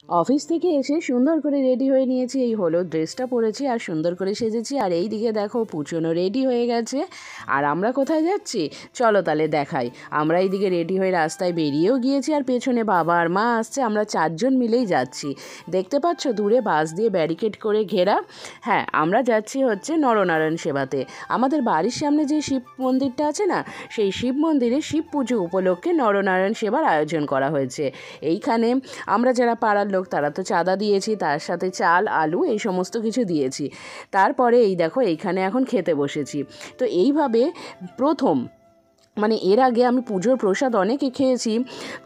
Office থেকে এসে সুন্দর করে রেডি হয়ে নিয়েছি, এই হলুদ ড্রেসটা পরেছি আর সুন্দর করে সেজেছি। আর এই দিকে দেখো পুচনও রেডি হয়ে গেছে। আর আমরা কোথায় যাচ্ছি চলো তাহলে দেখাই। আমরা এইদিকে রেডি হয়ে রাস্তায় বেরিয়েও গিয়েছি, আর পেছনে বাবা আর মা আসছে, আমরা 4 জন মিলেই যাচ্ছি। দেখতে পাচ্ছ দূরে বাস দিয়ে ব্যারিকেড করে ঘেরা। হ্যাঁ, আমরা যাচ্ছি হচ্ছে নরনারায়ণ সেবাতে। আমাদের বাড়ির সামনে যে শিব মন্দিরটা আছে না, সেই শিব মন্দিরে শিব পুজো উপলক্ষে নরনারায়ণ সেবার আয়োজন করা হয়েছে। এইখানে আমরা যারা পাড়ার লোক তারা তো চাঁদা দিয়েছি, তার সাথে চাল আলু এই সমস্ত কিছু দিয়েছি। তারপরে এই দেখো এইখানে এখন খেতে বসেছি। তো এইভাবে প্রথম, মানে এর আগে আমি পুজোর প্রসাদ অনেকে খেয়েছি,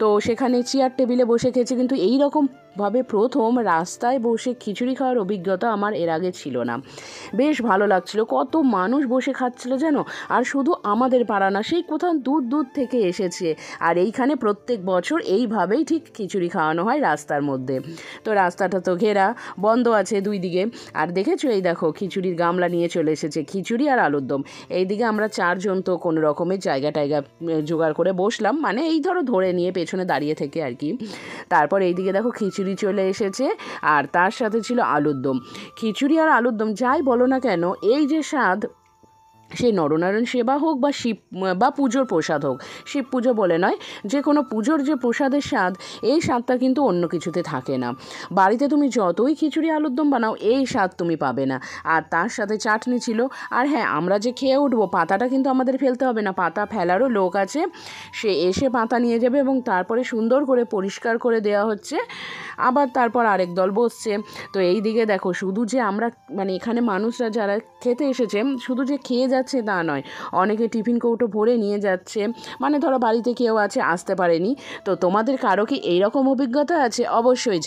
তো সেখানে চেয়ার টেবিলে বসে খেয়েছি, কিন্তু এই রকমভাবে প্রথম রাস্তায় বসে খিচুড়ি খাওয়ার অভিজ্ঞতা আমার এর আগে ছিল না। বেশ ভালো লাগছিল, কত মানুষ বসে খাচ্ছিল যেন। আর শুধু আমাদের পাড়া না, সেই কোথাও দূর দূর থেকে এসেছে। আর এইখানে প্রত্যেক বছর এইভাবেই ঠিক খিচুড়ি খাওয়ানো হয় রাস্তার মধ্যে। তো রাস্তাটা তো ঘেরা, বন্ধ আছে 2 দিকে। আর দেখেছো এই দেখো খিচুড়ির গামলা নিয়ে চলে এসেছে, খিচুড়ি আর আলুর দম। এইদিকে আমরা 4 জন তো কোনো রকমের জায়গা জোগাড় করে বসলাম, মানে এই ধরে নিয়ে পেছনে দাঁড়িয়ে থেকে আর কি। তারপর এইদিকে দেখো খিচুড়ি চলে এসেছে, আর তার সাথে ছিল আলুর দম। খিচুড়ি আর আলুর দম যাই বলো না কেন, এই যে স্বাদ, সেই নরনারায়ণ সেবা হোক বা শিব বা পুজোর প্রসাদ হোক, শিব পুজো বলে নয়, যে কোনো পুজোর যে প্রসাদের স্বাদ, এই স্বাদটা কিন্তু অন্য কিছুতে থাকে না। বাড়িতে তুমি যতই খিচুড়ি আলুর দম বানাও, এই স্বাদ তুমি পাবে না। আর তার সাথে চাটনি ছিল। আর হ্যাঁ, আমরা যে খেয়ে উঠবো, পাতাটা কিন্তু আমাদের ফেলতে হবে না, পাতা ফেলারও লোক আছে, সে এসে পাতা নিয়ে যাবে এবং তারপরে সুন্দর করে পরিষ্কার করে দেওয়া হচ্ছে। আবার তারপর আরেক দল বসছে। তো এই দিকে দেখো, শুধু যে আমরা, মানে এখানে মানুষরা যারা খেতে এসেছে শুধু যে খেয়ে যাচ্ছে তা নয়, অনেকে টিফিন কৌটো ভরে নিয়ে যাচ্ছে। মানে ধরো বাড়িতে কেউ আছে আসতে পারেনি, তো তোমাদের কারো কি এইরকম অভিজ্ঞতা আছে? অবশ্যই